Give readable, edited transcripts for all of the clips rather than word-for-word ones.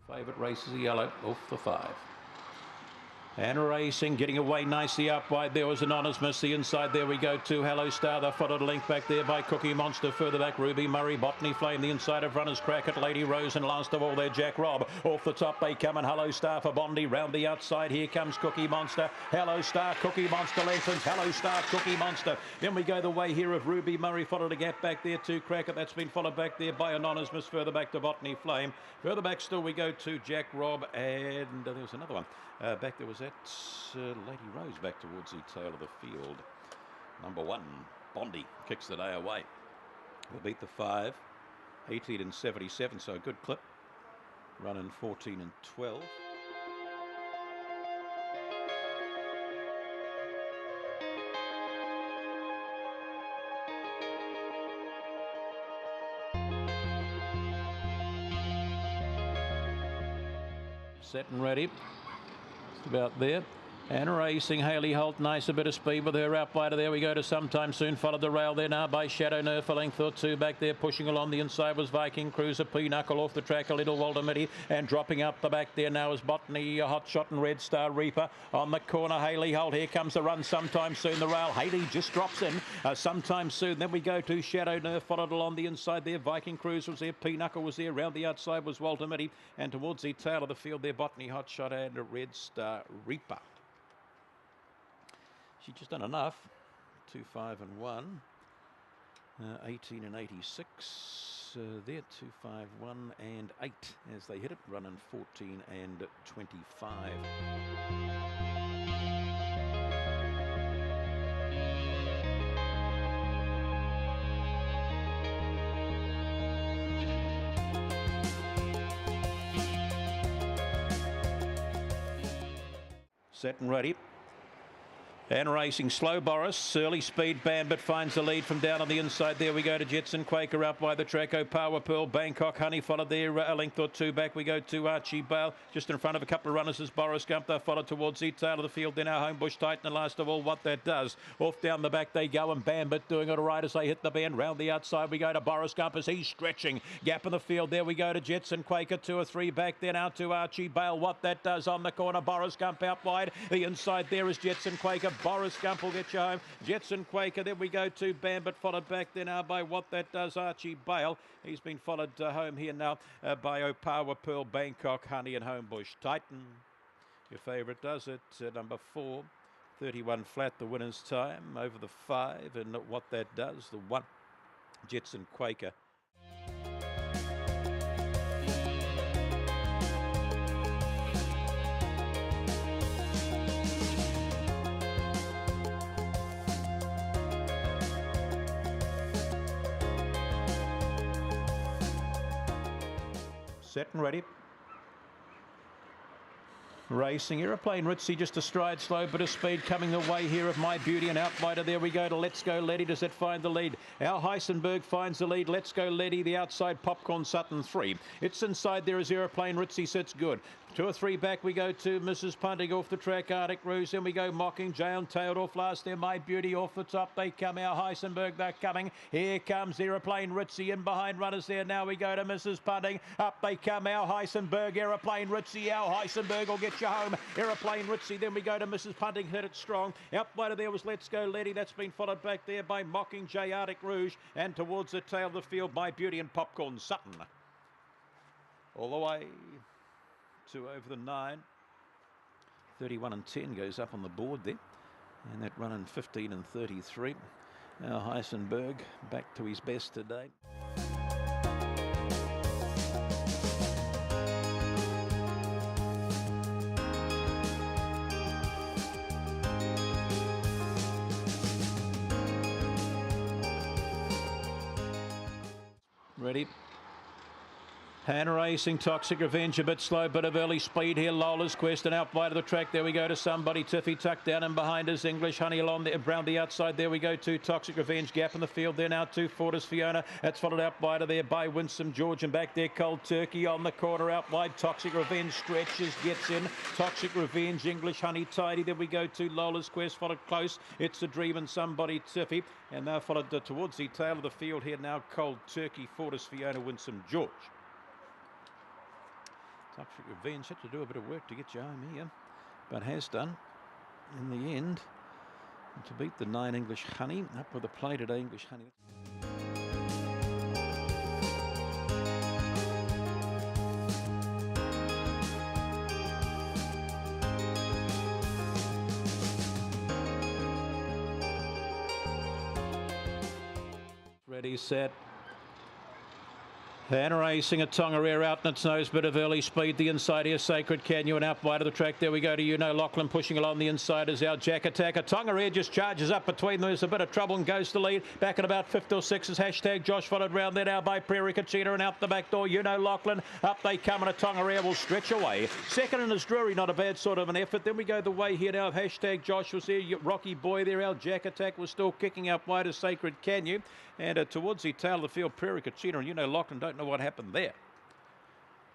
Favourite race is a yellow off the 5. And racing, getting away nicely up wide. There was Anonymous. The inside, there we go to Hello Star. The followed link back there by Cookie Monster. Further back, Ruby Murray, Botany Flame. The inside of Runners Crack at Lady Rose. And last of all there, Jack Robb. Off the top they come, and Hello Star for Bondi. Round the outside, here comes Cookie Monster. Hello Star, Cookie Monster lengthens. Hello Star, Cookie Monster. Then we go the way here of Ruby Murray. Followed a gap back there to Cracker. That's been followed back there by Anonymous. Further back to Botany Flame. Further back still we go to Jack Robb. And there was another one. Back there was that Lady Rose back towards the tail of the field. Number 1, Bondi, kicks the day away. We'll beat the 5, 18 and 77, so a good clip. Run in 14 and 12. Set and ready. Just about there. And racing, Hayley Holt, nice, a bit of speed with her outrider. There we go to Sometime Soon. Followed the rail there now by Shadow Nerf, a length or two back there. Pushing along the inside was Viking Cruiser. Pinochle off the track, a little Walter Mitty. And dropping up the back there now is Botany, Hot Shot and Red Star Reaper. On the corner, Hayley Holt. Here comes the run Sometime Soon. The rail, Hayley just drops in. Sometime Soon. Then we go to Shadow Nerf. Followed along the inside there. Viking Cruiser was there. Pinochle was there. Round the outside was Walter Mitty. And towards the tail of the field there, Botany, Hot Shot and Red Star Reaper. She's just done enough. 2, 5 and 1. 18 and 86. There, 2, 5, 1 and 8 as they hit it. Running 14 and 25. Set and ready. And racing, Slow Boris, early speed Bambit finds the lead from down on the inside. There we go to Jetson Quaker up by the track. Power Pearl, Bangkok Honey followed there a length or two back. We go to Archie Bale, just in front of a couple of runners as Boris Gunther followed towards the tail of the field. Then our Homebush Titan, and last of all what that does. Off down the back they go, and Bambit doing it all right as they hit the bend. Round the outside we go to Boris Gunther as he's stretching. Gap in the field, there we go to Jetson Quaker, 2 or 3 back then out to Archie Bale. What that does on the corner, Boris Gump out wide. The inside there is Jetson Quaker. Boris Gump will get you home. Jetson Quaker, then we go to Bambit, followed back there now by what that does, Archie Bale. He's been followed home here now by Opawa Pearl, Bangkok Honey and Homebush Titan. Your favourite does it, number 4, 31 flat, the winner's time over the 5, and what that does, the 1, Jetson Quaker. Set and ready. Racing, Aeroplane Ritzy just a stride slow, bit of speed coming the way here of My Beauty and outrider. There we go to Let's Go Letty. Does that find the lead? Al Heisenberg finds the lead. Let's Go Letty, the outside Popcorn Sutton 3. It's inside there as Aeroplane Ritzy sits good. 2 or 3 back we go to Mrs. Punting off the track, Arctic Ruse. Then we go Mockingjay on tailed off last there. My Beauty off the top. They come. Al Heisenberg, they're coming. Here comes Aeroplane Ritzy in behind runners there. Now we go to Mrs. Punting. Up they come. Al Heisenberg, Aeroplane Ritzy. Al Heisenberg will get you home. Aeroplane Ritzy. Then we go to Mrs. Punting. Hit it strong. Out later there was Let's Go Letty. That's been followed back there by Mockingjay, Arctic Rouge. And towards the tail of the field, My Beauty and Popcorn Sutton. All the way to over the 9. 31 and 10 goes up on the board there. And that run in 15 and 33. Now Heisenberg back to his best today. Ready. Hand racing, Toxic Revenge, a bit slow, bit of early speed here. Lola's Quest and out wide of the track. There we go to Somebody Tiffy, tucked down and behind us. English Honey along there, around the outside. There we go to Toxic Revenge, gap in the field there now to Fortis Fiona. That's followed out wide of there by Winsome George, and back there Cold Turkey on the corner out wide. Toxic Revenge stretches, gets in. Toxic Revenge, English Honey tidy. There we go to Lola's Quest, followed close. It's a Dream and Somebody Tiffy, and now followed towards the tail of the field here now. Cold Turkey, Fortis Fiona, Winsome George. Vince had to do a bit of work to get you home here, but has done in the end. And to beat the 9 English Honey, up with a play today, English Honey. Ready, set. And racing a Tongariro out in its nose, bit of early speed. The inside here, Sacred Canyon out wide of the track. There we go to Lachlan pushing along the inside is our Jack Attack. A Tongariro just charges up between them. There's a bit of trouble and goes to lead. Back at about 5th or 6th is hashtag Josh, followed round there now by Prairie Kachita and out the back door. Lachlan. Up they come and a Tongariro will stretch away. Second in his Drury, not a bad sort of an effort. Then we go the way here now of hashtag Josh was there. Rocky Boy there. Our Jack Attack was still kicking out wide as Sacred Canyon. And towards the tail of the field, Prairie Kachita and Lachlan don't know what happened there.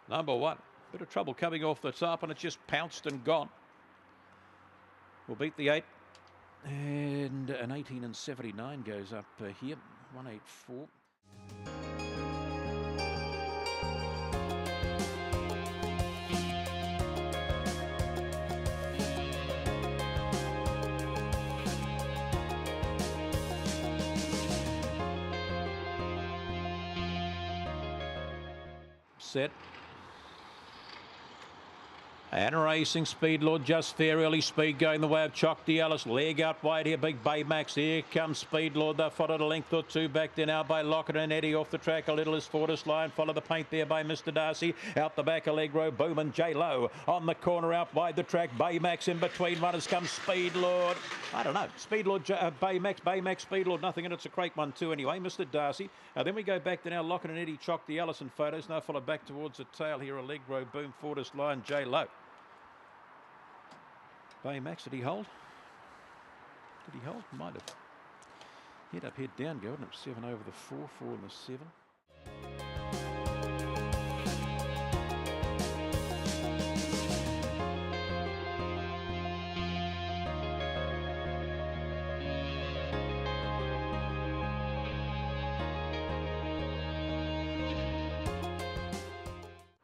Number 1, bit of trouble coming off the top and it's just pounced and gone. We'll beat the 8 and an 18 and 79 goes up here, 184. Set. And racing Speed Lord just fair, early speed going the way of Choc Dialis. Leg out wide here, Big Baymax. Here comes Speed Lord. They're followed a length or 2 back there now by Lockett and Eddie off the track. A little is Fortis Line. Follow the paint there by Mr. Darcy. Out the back, Allegro, Boom and J Low. On the corner out wide the track. Baymax in between runners comes Speed Lord. I don't know. Speed Lord, Baymax, Speed Lord, nothing in it. It's a crate 1-2 anyway. Mr. Darcy. Then we go back to now Lockett and Eddie, Choc Dialis in photos. Now followed back towards the tail here. Allegro, Boom, Fortis Line, J Low. Baymax, did he hold? Did he hold? Might have. Head up, head down, go, and it was 7 over the 4, 4 and the 7.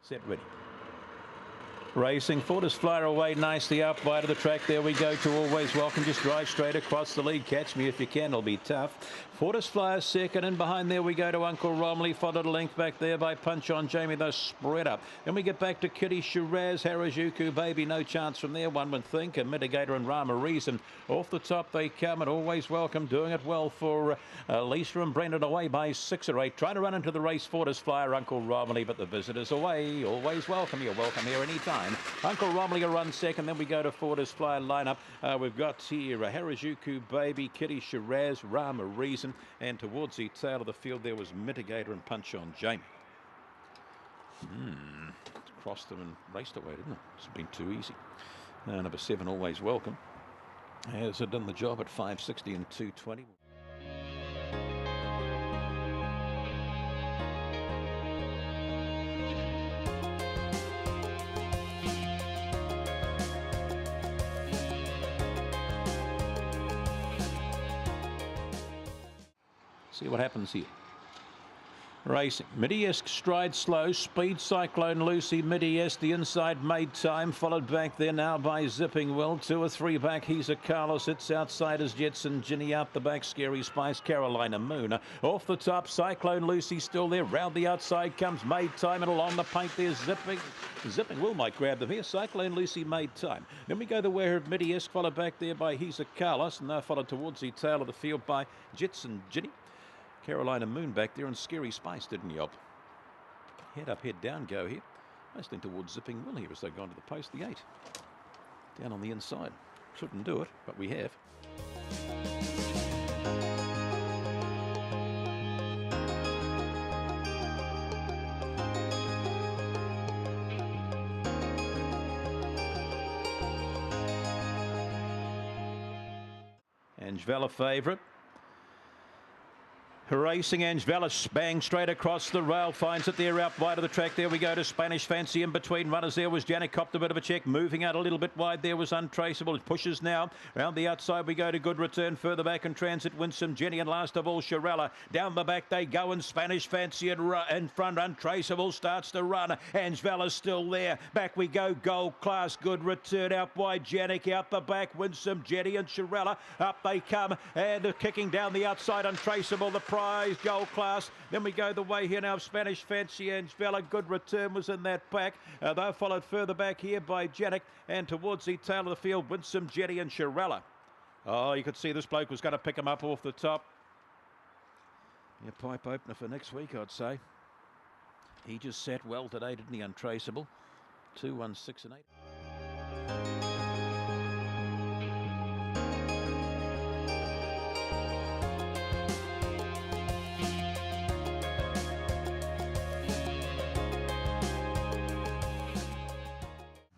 Set, ready. Racing Fortis Flyer away nicely up wide of the track. There we go to Always Welcome. Just drive straight across the lead. Catch me if you can. It'll be tough. Fortis Flyer second, and behind there we go to Uncle Romley. Followed a length back there by Punch on Jamie. Those spread up. Then we get back to Kitty Shiraz, Harajuku Baby. No chance from there, one would think. And Mitigator and Rama Reason. Off the top they come, and Always Welcome doing it well for Lisa and Brendan away by 6 or 8. Trying to run into the race, Fortis Flyer, Uncle Romley, but the visitors away. Always Welcome. You're welcome here anytime. Uncle Romley will run second. Then we go to Fortis Flyer lineup. We've got here Harajuku Baby, Kitty Shiraz, Rama Reason, and towards the tail of the field there was Mitigator and Punch on Jamie. Crossed them and raced away, didn't it? It's been too easy. Number 7, Always Welcome, has done the job at 560 and 220. See what happens here. Racing. Midi-esque stride slow. Speed Cyclone Lucy. Midi-esque the inside made time. Followed back there now by Zipping Will. 2 or 3 back. He's a Carlos. It's outside as Jetson Ginny. Out the back. Scary Spice. Carolina Moon. Off the top. Cyclone Lucy still there. Round the outside comes Made Time. And along the paint there's Zipping Will might grab them here. Cyclone Lucy Made Time. Then we go the way of Midi-esque. Followed back there by He's a Carlos. And they're followed towards the tail of the field by Jetson Ginny. Carolina Moon back there and Scary Spice didn't yob. Head up, head down go here. Mostly towards Zipping Will here as they've gone to the post, the 8. Down on the inside. Shouldn't do it, but we have. Angevella favourite. Racing Angelis, bang straight across the rail, finds it there out wide of the track. There we go to Spanish Fancy. In between runners there was Janik, copped a bit of a check, moving out a little bit wide. There was Untraceable. It pushes now. Round the outside we go to Good Return. Further back in Transit, Winsome Jenny, and last of all Shirella. Down the back they go, and Spanish Fancy in front. Untraceable starts to run. Angelis still there. Back we go. Gold Class, Good Return out wide. Janik out the back. Winsome Jenny and Shirella. Up they come, and they're kicking down the outside. Untraceable, the prize, Gold Class. Then we go the way here now of Spanish Fancy. Angela, Good Return was in that pack. They're followed further back here by Janik, and towards the tail of the field, Winsome Jetty and Shirella. Oh, you could see this bloke was going to pick him up off the top. Yeah, pipe opener for next week, I'd say. He just sat well today, didn't he, Untraceable? 2, 1, 6 and 8.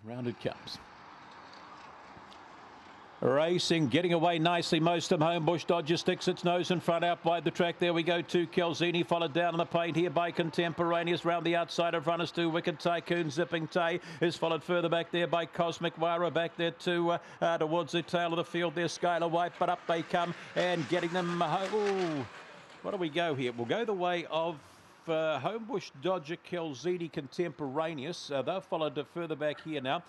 Round it comes. Racing, getting away nicely. Most of them. Homebush Dodger sticks its nose in front out wide the track. There we go to Kelzini, followed down in the paint here by Contemporaneous. Round the outside of runners to Wicked Tycoon. Zipping Tay is followed further back there by Cosmic Wara. Back there to towards the tail of the field there, Skylar White. But up they come and getting them home. Ooh, what do we go here? We'll go the way of Homebush Dodger, Kelzini, Contemporaneous. They're followed further back here now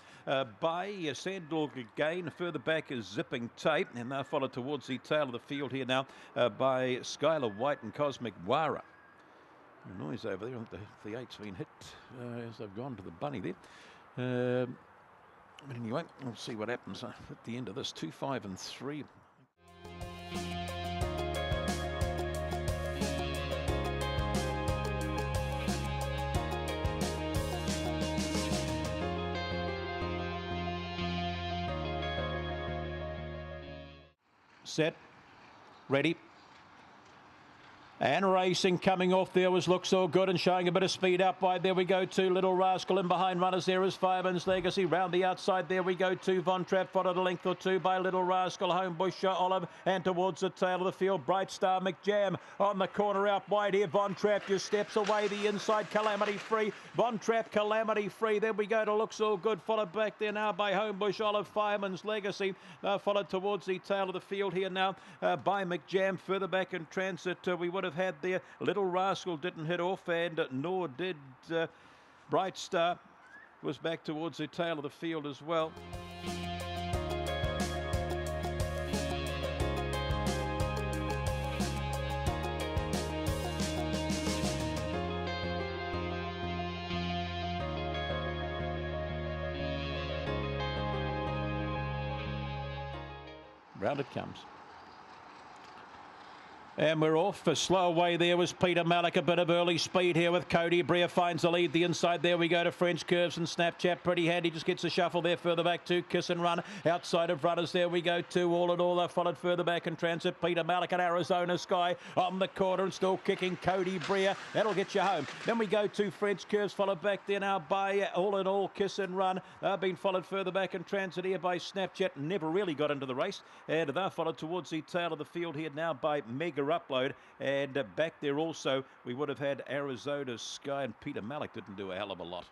by Sandal again. Further back is Zipping Tape, and they're followed towards the tail of the field here now by Skylar White and Cosmic Wara. Noise over there. The 8's been hit as they've gone to the bunny there. But anyway, we'll see what happens at the end of this. 2, 5 and 3. Set, ready, and racing. Coming off there was Looks All Good and showing a bit of speed out wide. There we go to Little Rascal. In behind runners there is Fireman's Legacy. Round the outside there we go to Von Trapp, followed a length or two by Little Rascal, Homebush Olive, and towards the tail of the field Bright Star McJam on the corner out wide here. Von Trapp just steps away the inside. Calamity Free, Von Trapp, Calamity Free. Then we go to Looks All Good, followed back there now by Homebush Olive, Fireman's Legacy, followed towards the tail of the field here now by McJam. Further back in Transit we would have had there. Little Rascal didn't hit off, and nor did Bright Star. Was back towards the tail of the field as well. Round it comes. And we're off. A slow away there was Peter Malik. A bit of early speed here with Cody Brea finds the lead. The inside there we go to French Curves and Snapchat. Pretty handy. Just gets a shuffle there. Further back to Kiss and Run. Outside of runners there we go to All in All. They're followed further back in Transit. Peter Malik and Arizona Sky on the corner and still kicking Cody Brea. That'll get you home. Then we go to French Curves, followed back there now by All in All, Kiss and Run. They've been followed further back in Transit here by Snapchat. Never really got into the race. And they're followed towards the tail of the field here now by Mega Upload. And back there also, we would have had Arizona Sky, and Peter Malik didn't do a hell of a lot.